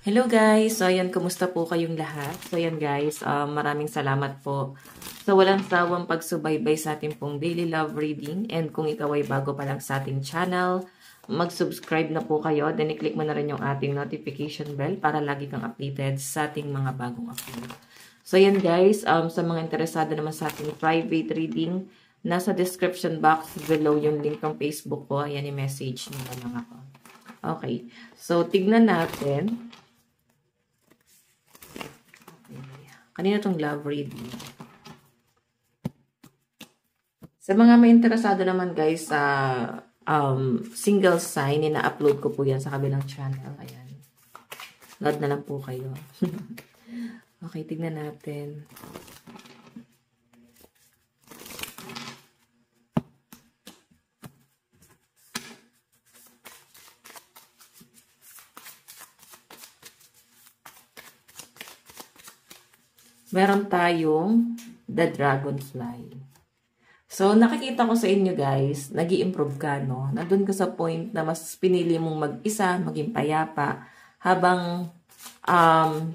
Hello guys! So ayan, kumusta po kayong lahat? So ayan guys, maraming salamat po sa walang sawang pagsubaybay sa ating pong daily love reading. And kung ikaw ay bago pa lang sa ating channel, mag-subscribe na po kayo. Then i-click mo na rin yung ating notification bell para lagi kang updated sa ating mga bagong upload. So ayan guys, sa mga interesado naman sa ating private reading, nasa description box below yung link ng Facebook ko. Ayan, i-message nyo na lang ako. Okay, so tignan natin. Kanina itong love reading. Sa mga may interesado naman guys sa single sign, ina-upload ko po yan sa kabilang channel. Ayan. Load na lang po kayo. Okay, tignan natin. Meron tayong The Dragonfly. So, nakikita ko sa inyo guys, nag-i-improve ka, no? Nandun ka sa point na mas pinili mong mag-isa, maging payapa, habang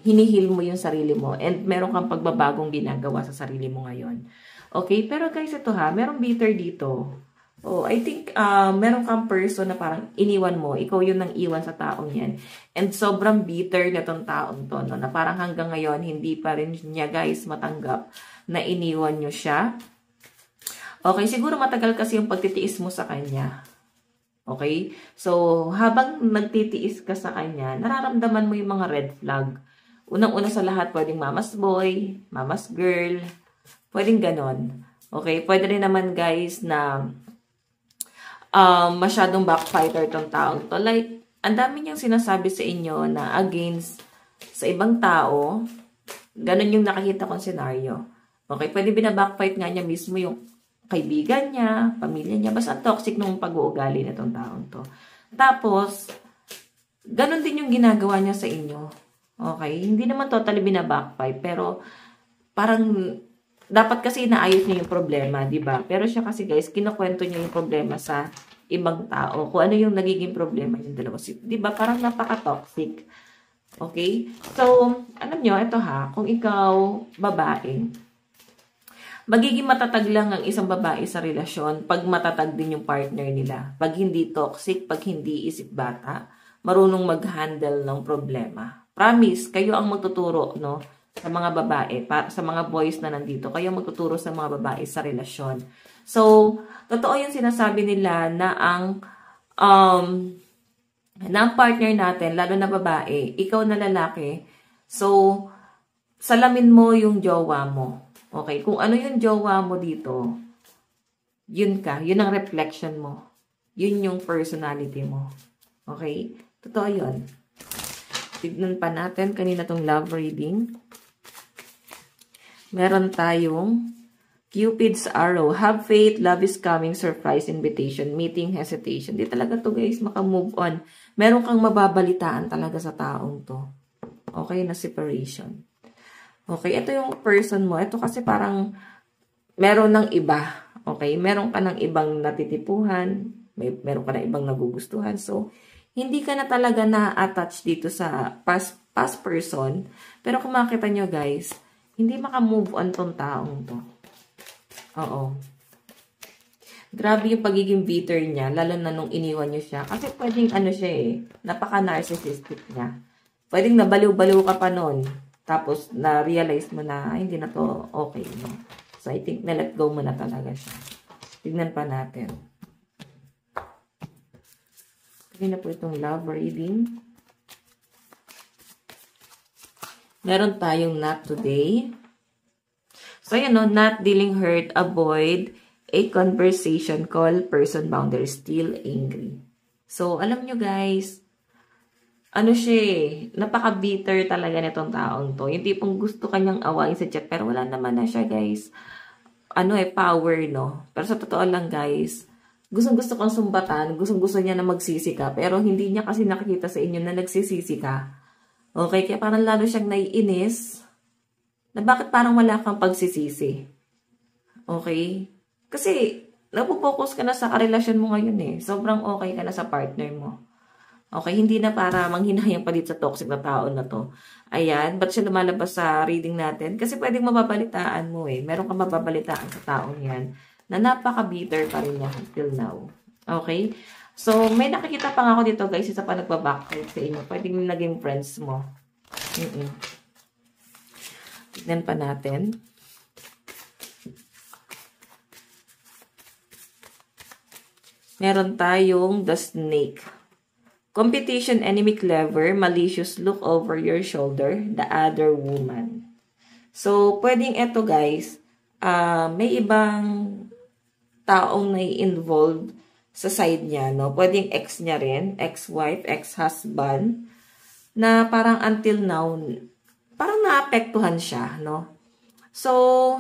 hinihil mo yung sarili mo. And meron kang pagbabagong ginagawa sa sarili mo ngayon. Okay? Pero guys, ito ha, merong bitter dito. Oh, I think meron kang person na parang iniwan mo. Ikaw yun nang iwan sa taong yan. And sobrang bitter na tong taong to. No? Na parang hanggang ngayon, hindi pa rin niya guys matanggap na iniwan nyo siya. Okay, siguro matagal kasi yung pagtitiis mo sa kanya. Okay? So, habang nagtitiis ka sa kanya, nararamdaman mo yung mga red flag. Unang-una sa lahat, pwedeng mama's boy, mama's girl. Pwedeng ganon. Okay? Pwede rin naman guys na masyadong backfighter tong taong to. Like, ang dami niyang sinasabi sa inyo na against sa ibang tao. Ganon yung nakikita kong scenario. Okay, pwede binabackfight nga niya mismo yung kaibigan niya, pamilya niya. Basta toxic nung pag-uugali na tong taong to. Tapos, ganon din yung ginagawa niya sa inyo. Okay, hindi naman totally binabackfight, pero parang dapat kasi inaayos niya yung problema, di ba? Pero siya kasi guys, kinukwento niya yung problema sa ibang tao. Kung ano yung nagiging problema yung dalawa. Di ba? Parang napaka-toxic. Okay? So, alam nyo, ito ha, kung ikaw, babae, magiging matatag lang ang isang babae sa relasyon pag matatag din yung partner nila. Pag hindi toxic, pag hindi isip bata, marunong mag-handle ng problema. Promise, kayo ang magtuturo, no? Sa mga babae, sa mga boys na nandito, kayo magtuturo sa mga babae sa relasyon. So, totoo yung sinasabi nila na ang partner natin, lalo na babae, ikaw na lalaki, so, salamin mo yung jowa mo. Okay? Kung ano yung jowa mo dito, yun ka. Yun ang reflection mo. Yun yung personality mo. Okay? Totoo yun. Tignan pa natin kanina tong love reading. Meron tayong Cupid's Arrow. Have faith, love is coming, surprise, invitation, meeting, hesitation. Di talaga to guys, maka-move on. Meron kang mababalitaan talaga sa taong to. Okay, na separation. Okay, ito yung person mo. Ito kasi parang meron ng iba. Okay, meron ka ng ibang natitipuhan. Meron ka ng ibang nagugustuhan. So, hindi ka na talaga na-attach dito sa past person. Pero kung makita nyo guys, hindi maka-move on tong taong to. Oo. Grabe yung pagiging bitter niya, lalo na nung iniwan nyo siya. Kasi pwedeng ano siya eh, napaka-narcissistic niya. Pwedeng nabaliw-baliw ka pa nun. Tapos na-realize mo na, ay, hindi na to okay. No? So, I think na-let go mo na talaga siya. Tignan pa natin. Tignan na po itong love reading. Meron tayong not today. So, yan no, not dealing hurt, avoid a conversation, call person boundary, still angry. So, alam nyo guys, ano siya eh, napaka-bitter talaga nitong taong to. Yung tipong gusto kanyang awain sa chat, pero wala naman na siya guys. Ano eh, power no. Pero sa totoo lang guys, gustong-gusto kang sumbatan, gustong-gusto niya na magsisi ka, pero hindi niya kasi nakikita sa inyo na nagsisisi ka. Okay, kaya parang lalo siyang naiinis na bakit parang wala kang pagsisisi. Okay? Kasi, napopokus ka na sa karelasyon mo ngayon eh. Sobrang okay ka na sa partner mo. Okay, hindi na para manghinayang pa dito sa toxic na tao na to. Ayan, ba't siya lumalabas sa reading natin? Kasi pwedeng mababalitaan mo eh. Meron kang mababalitaan sa taong yan na napaka-bitter pa rin niya until now. Okay? So, may nakikita pa nga ako dito guys, isa pa nagbabackfight sa inyo. Pwedeng naging friends mo. Tignan pa natin. Meron tayong the snake. Competition, enemy, clever, malicious, look over your shoulder, the other woman. So, pwedeng eto guys, may ibang taong nai-involved sa side niya, no? Pwedeng ex niya rin, ex-wife, ex-husband, na parang until now, parang naapektuhan siya, no? So,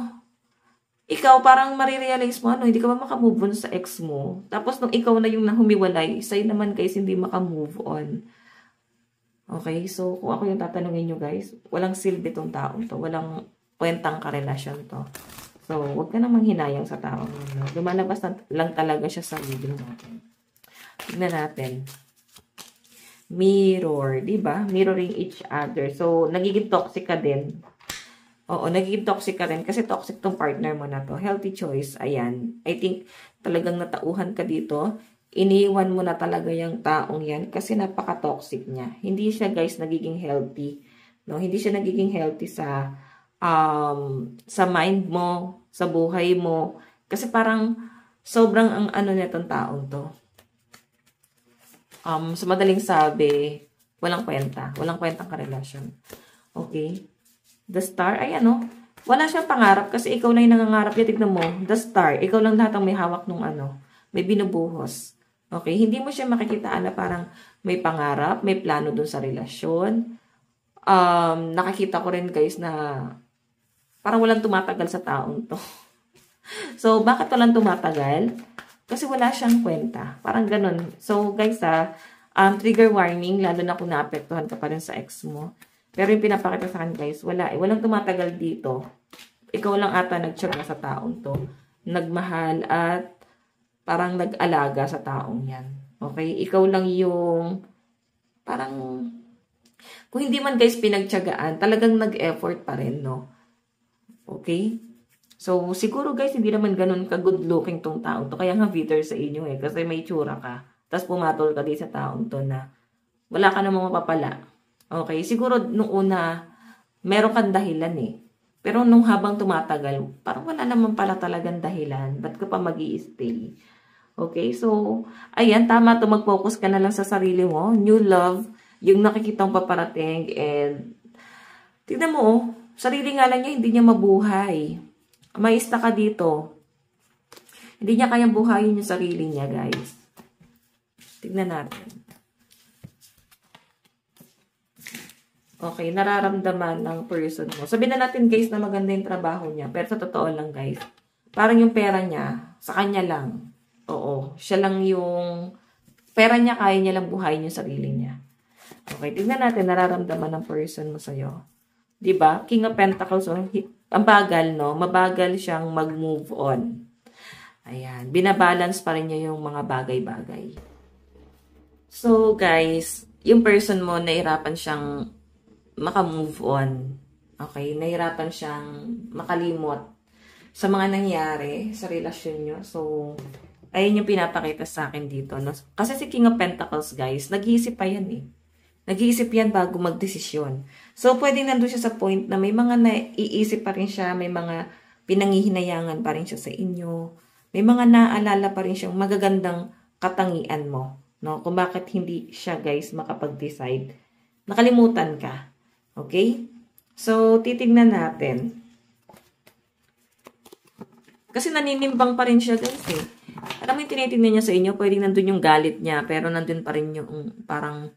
ikaw parang marirealize mo, ano, hindi ka ba makamove on sa ex mo? Tapos nung ikaw na yung nahumiwalay, sa'yo naman guys, hindi makamove on. Okay, so kung ako yung tatanungin nyo guys, walang silbi tong taong to. Walang kwentang karelasyon to. So, huwag ka namang hinayang sa taong yun. No? Lumalabas lang talaga siya sa reading natin. Tignan natin. Mirror, di ba? Mirroring each other. So, nagiging toxic ka din. Oo, nagiging toxic ka rin kasi toxic tong partner mo na to. Healthy choice, ayan. I think talagang natauhan ka dito. Iniwan mo na talaga yung taong yan kasi napaka-toxic niya. Hindi siya guys nagiging healthy. No? Hindi siya nagiging healthy sa mind mo, sa buhay mo. Kasi parang sobrang ang ano nitong taong to. Sa madaling sabi, walang kwenta. Walang kwentang karelasyon. Okay? The star, ay ano, wala siyang pangarap kasi ikaw lang yung nangangarap niya. Tignan mo, the star, ikaw lang lahat ang may hawak nung ano, may binubuhos. Okay, hindi mo siya makikitaan na parang may pangarap, may plano dun sa relasyon. Nakakita ko rin guys na parang walang tumatagal sa taong to. So, bakit walang tumatagal? Kasi wala siyang kwenta. Parang ganun. So, guys trigger warning, lalo na kung naapektuhan ka pa rin sa ex mo. Pero yung pinapakita sa akin guys, wala eh. Walang tumatagal dito. Ikaw lang ata nagtsaga sa taong to. Nagmahal at parang nag-alaga sa taong yan. Okay? Ikaw lang yung parang kung hindi man guys pinagtsagaan, talagang nag-effort pa rin, no? Okay? So, siguro guys, hindi naman ganun ka-good looking tong taong to. Kaya nga bitter sa inyo eh. Kasi may tsura ka. Tapos pumatol ka din sa taong to na wala ka namang mapapala. Okay, siguro nung una, meron kang dahilan eh. Pero nung habang tumatagal, parang wala naman pala talagang dahilan. Ba't ka pa mag-i-stay? Okay, so, ayan, tama to. Mag-focus ka na lang sa sarili mo. New love, yung nakikitang paparating. And, tignan mo, sarili nga lang niya, hindi niya mabuhay. Maista ka dito. Hindi niya kayang buhayin yung sarili niya, guys. Tignan natin. Okay, nararamdaman ng person mo. Sabihin na natin guys na maganda yung trabaho niya. Pero sa totoo lang guys, parang yung pera niya, sa kanya lang. Oo, siya lang yung, pera niya, kaya niya lang buhayin yung sarili niya. Okay, tignan natin, nararamdaman ng person mo sa'yo. Diba? King of Pentacles, ang bagal, no? Mabagal siyang mag-move on. Ayan, binabalance pa rin niya yung mga bagay-bagay. So guys, yung person mo, nahirapan siyang maka-move on. Okay? Nahirapan siyang makalimot sa mga nangyari sa relasyon nyo. So, ayun yung pinapakita sa akin dito. No? Kasi si King of Pentacles, guys, nag-iisip pa yan eh. Nag-iisip yan bago magdesisyon. So, pwedeng nandun siya sa point na may mga naiisip pa rin siya, may mga pinangihinayangan pa rin siya sa inyo, may mga naalala pa rin siyang magagandang katangian mo. No? Kung bakit hindi siya, guys, makapag-decide. Nakalimutan ka. Okay? So, titignan natin. Kasi naninimbang pa rin siya, guys, eh. Alam mo yung tinitignan niya sa inyo, pwedeng nandun yung galit niya, pero nandun pa rin yung parang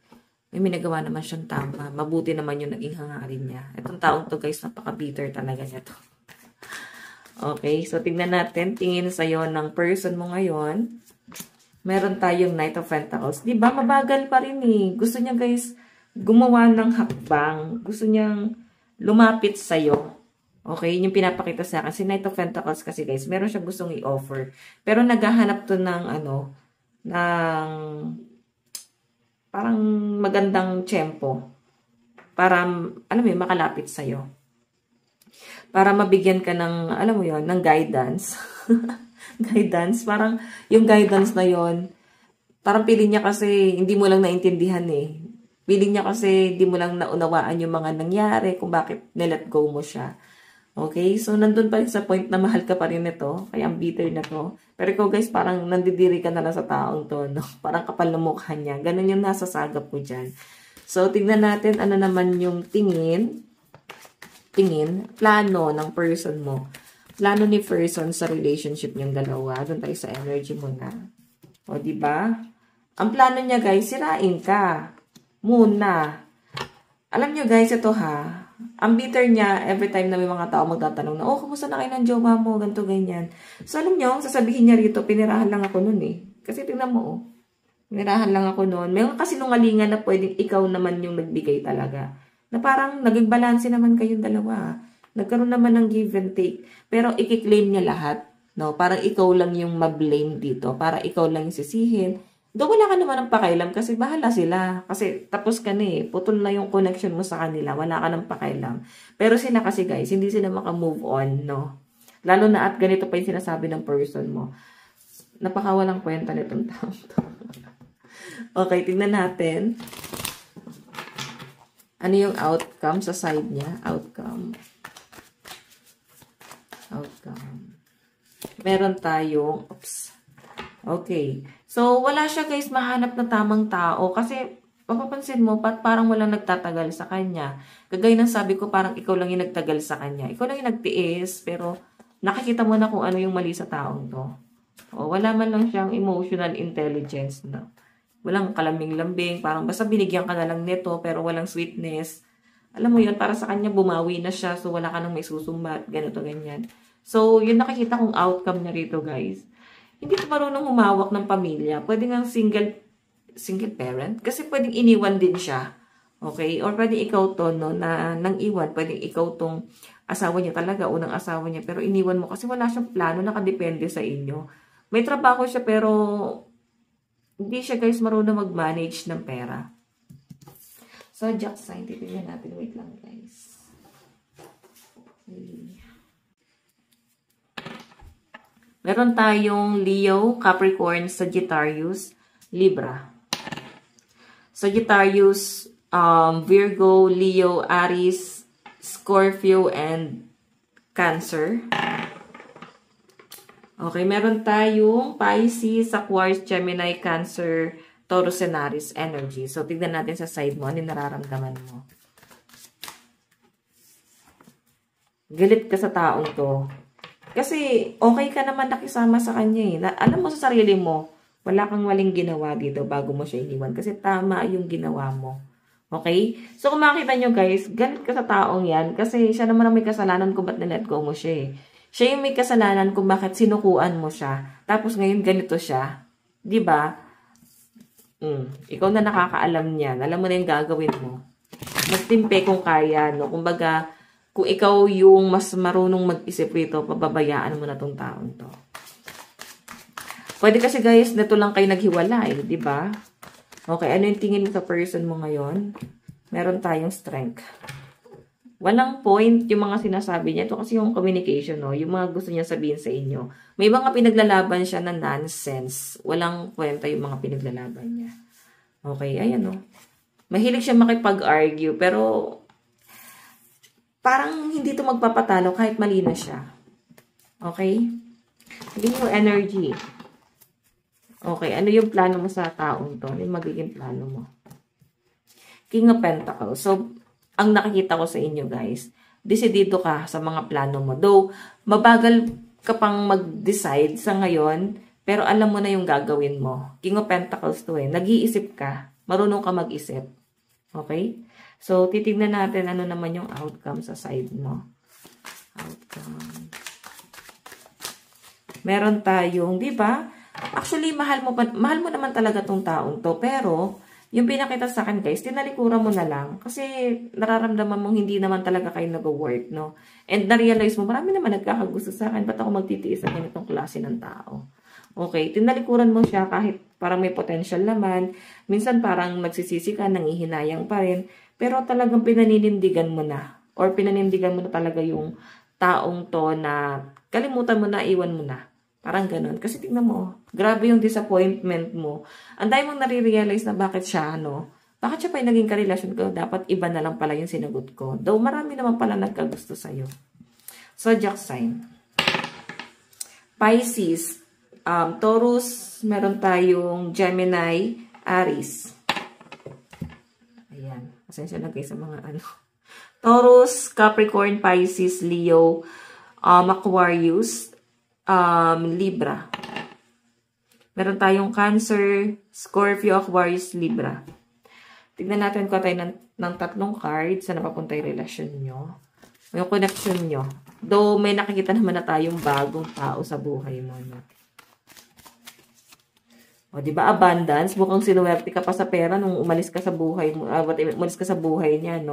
may nagawa naman siyang tama. Mabuti naman yung naging hangarin niya. Itong taong to, guys, napaka-bitter talaga niya to. Okay? So, tignan natin. Tingin sa'yo ng person mo ngayon. Meron tayong Knight of Pentacles. Diba? Mabagal pa rin eh. Gusto niya, guys, gumawa ng hakbang. Gusto niyang lumapit sa'yo. Okay? Yung pinapakita sa akin. Si Knight of Pentacles kasi guys, meron siyang gustong i-offer. Pero naghahanap to ng ano, ng parang magandang tiyempo para, alam mo yun, makalapit sa'yo. Para mabigyan ka ng, alam mo yun, ng guidance. Guidance, parang yung guidance na yon parang feeling niya kasi hindi mo lang naintindihan eh. Feeling niya kasi hindi mo lang naunawaan yung mga nangyari kung bakit nilet go mo siya. Okay? So, nandun pa rin sa point na mahal ka pa rin nito. Kaya ang bitter na to. Pero ikaw guys, parang nandidiri ka na lang sa taong to. No? Parang kapal na mukha niya. Ganun yung nasa sagap mo dyan. So, tingnan natin ano naman yung tingin, plano ng person mo. Plano ni person sa relationship niyong dalawa. Doon tayo sa energy mo na. O, diba? Ang plano niya guys, sirain ka. Muna. Alam niyo guys, ito ha. Ang bitter niya, every time na may mga tao magtatanong na, oh, kumusta na kayo ng jowa mo? Ganto ganyan. So, alam niyo, sasabihin niya rito, pinirahan lang ako nun eh. Kasi tingnan mo, oh. Pinirahan lang ako nun. May mga kasinungalingan na pwedeng ikaw naman yung nagbigay talaga. Na parang naging balanse naman kayong dalawa. Nagkaroon naman ng give and take. Pero ikiklaim niya lahat. No? Parang ikaw lang yung mablame dito. Para ikaw lang yung sisihin. Doon wala ka naman ng pakailam kasi bahala sila. Kasi tapos ka na eh. Putol na yung connection mo sa kanila. Wala ka ng pakailam. Pero sila kasi guys, hindi sila maka-move on. No? Lalo na at ganito pa yung sinasabi ng person mo. Napakawalang kwenta nitong tao to. Okay, tingnan natin. Ano yung outcome sa side niya? Outcome. Meron tayong, oops. Okay. So, wala siya guys mahanap na tamang tao kasi mapapansin mo, parang walang nagtatagal sa kanya. Kagaya ng sabi ko, parang ikaw lang yung nagtagal sa kanya. Ikaw lang yung nagtiis, pero nakikita mo na kung ano yung mali sa taong to. O, wala man lang siyang emotional intelligence, no? Walang kalambing-lambing, parang basta binigyan ka na lang nito, pero walang sweetness. Alam mo yun, para sa kanya bumawi na siya, so wala ka nang may susumbat, ganito, ganyan. So, yun nakikita kong outcome niya rito, guys. Hindi ka marunong humawak ng pamilya. Pwede nga single parent. Kasi pwedeng iniwan din siya. Okay? Or pwede ikaw to, no, na nang iwan. Pwede ikaw tong asawa niya talaga, unang asawa niya. Pero iniwan mo kasi wala siyang plano, nakadepende sa inyo. May trabaho siya pero hindi siya guys marunong mag-manage ng pera. So, Jack sign. Titignan natin. Wait lang guys. Okay. Meron tayong Leo, Capricorn, Sagittarius, Libra. Sagittarius, Virgo, Leo, Aries, Scorpio, and Cancer. Okay, meron tayong Pisces, Aquarius, Gemini, Cancer, Taurus, and Aries energy. So, tignan natin sa side mo. Ano yung nararamdaman mo? Galit ka sa taong to. Kasi, okay ka naman nakisama sa kanya eh. Alam mo sa sarili mo, wala kang maling ginawa dito bago mo siya iniwan. Kasi tama yung ginawa mo. Okay? So, kung makikita nyo guys, galit ka sa taong yan. Kasi siya naman ang may kasalanan kung ba't na-let go mo siya eh. Siya yung may kasalanan kung bakit sinukuan mo siya. Tapos ngayon ganito siya. Diba? Ikaw na nakakaalam niyan. Alam mo na yung gagawin mo. Magtimpe kung kaya. No? Kumbaga, kung ikaw yung mas marunong mag-isip rito, pababayaan mo na tong taong to. Pwede kasi guys, nito lang kayo naghiwalay, di ba? Okay, ano yung tingin mo sa person mo ngayon? Meron tayong strength. Walang point yung mga sinasabi niya. Ito kasi yung communication, no? Yung mga gusto niya sabihin sa inyo. May mga pinaglalaban siya na nonsense. Walang kwenta yung mga pinaglalaban niya. Okay, ayan, no? Mahilig siya makipag-argue, pero parang hindi ito magpapatalo kahit mali na siya. Okay? Hindi yung energy. Okay, ano yung plano mo sa taong to? Ano yung magiging plano mo? King of Pentacles. So, ang nakikita ko sa inyo guys, desidido ka sa mga plano mo. Though, mabagal ka pang mag-decide sa ngayon, pero alam mo na yung gagawin mo. King of Pentacles to eh. Nag-iisip ka. Marunong ka mag-isip. Okay? So, titignan natin ano naman yung outcome sa side mo. Outcome. Meron tayong, di ba? Actually, mahal mo naman talaga tong taong to. Pero, yung pinakita sa akin guys, tinalikuran mo na lang. Kasi, nararamdaman mong hindi naman talaga kayo nag-work, no? And na-realize mo, marami naman nagkakagusto sa akin. Ba't ako magtitiis sa ganitong klase ng tao? Okay, tinalikuran mo siya kahit parang may potential naman. Minsan parang nagsisisi ka, nangihinayang pa rin. Pero talagang pinaninindigan mo na. Or pinanindigan mo na talaga yung taong to na kalimutan mo na, iwan mo na. Parang ganun. Kasi tingnan mo, grabe yung disappointment mo. Ang dahil mong nare-realize na bakit siya, bakit siya pa yung naging karelasyon ko? Dapat iba na lang pala yung sinagot ko. Though marami naman pala nagkagusto sa'yo. Zodiac sign. Pisces. Taurus. Meron tayong Gemini. Aries. Ayan. Pasensya na guys sa mga Taurus, Capricorn, Pisces, Leo, Aquarius, Libra. Meron tayong Cancer, Scorpio, Aquarius, Libra. Tignan natin ko tayo ng tatlong cards sa napapunta yung relasyon nyo. Yung connection nyo. Though may nakikita naman na tayong bagong tao sa buhay mo. O, diba, abundance? Mukhang sinuwerte ka pa sa pera nung umalis ka sa buhay mo. Umalis ka sa buhay niya,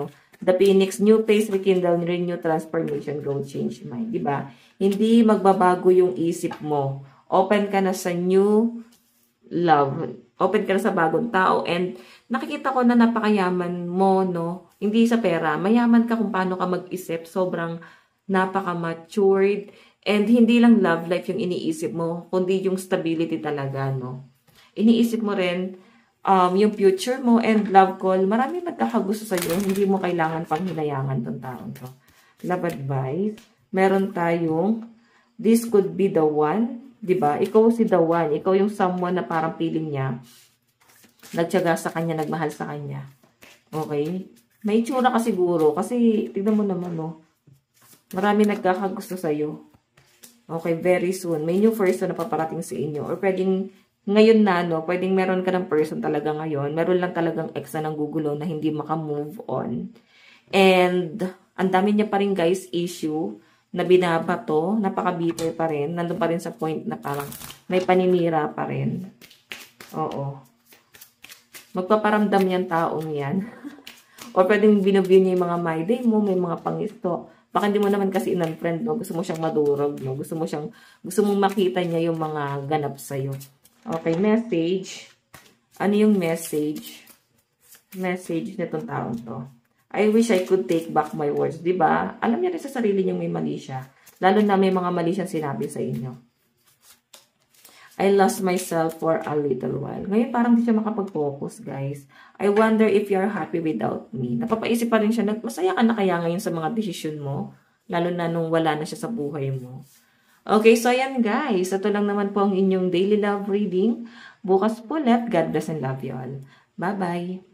The Phoenix, new face, rekindle, renew, transformation, growth, change mind. Diba? Hindi magbabago yung isip mo. Open ka na sa new love. Open ka na sa bagong tao. And nakikita ko na napakayaman mo, Hindi sa pera. Mayaman ka kung paano ka mag-isip. Sobrang napaka-matured. And hindi lang love life yung iniisip mo, kundi yung stability talaga, Iniisip mo rin yung future mo and love call. Marami magkakagusto sa'yo. Hindi mo kailangan pang hinayangan tong taong to. Love advice. Meron tayong this could be the one. Diba? Ikaw si the one. Ikaw yung someone na parang feeling niya. Nagtiyaga sa kanya, nagmahal sa kanya. Okay? May itsura ka siguro. Kasi, tignan mo naman, Marami nagkakagusto sa'yo. Okay, very soon. May new person na paparating sa inyo. Or pwedeng ngayon na, pwedeng meron ka ng person talaga ngayon. Meron lang talagang ex na nanggugulo na hindi maka-move on. And, ang dami niya pa rin guys, issue na binabato, napaka-bitter pa rin. Nandun pa rin sa point na parang may paninira pa rin. Oo. Magpaparamdam yan taong yan. O pwedeng binubyo niya yung mga my day mo, may mga pangisto. Baka hindi mo naman kasi in-unfriend, Gusto mo siyang madurog, Gusto mong makita niya yung mga ganap sa'yo. Okay, message. Ano yung message? Message nitong taon to. I wish I could take back my words. Diba? Alam niya rin sa sarili niyang may mali siya. Lalo na may mga mali siyang sinabi sa inyo. I lost myself for a little while. Ngayon parang di siya makapag-focus, guys. I wonder if you're happy without me. Napapaisip pa rin siya, masaya ka na kaya ngayon sa mga desisyon mo? Lalo na nung wala na siya sa buhay mo. Okay, so ayan guys. Ito lang naman po ang inyong daily love reading. Bukas po ulit. God bless and love you all. Bye-bye.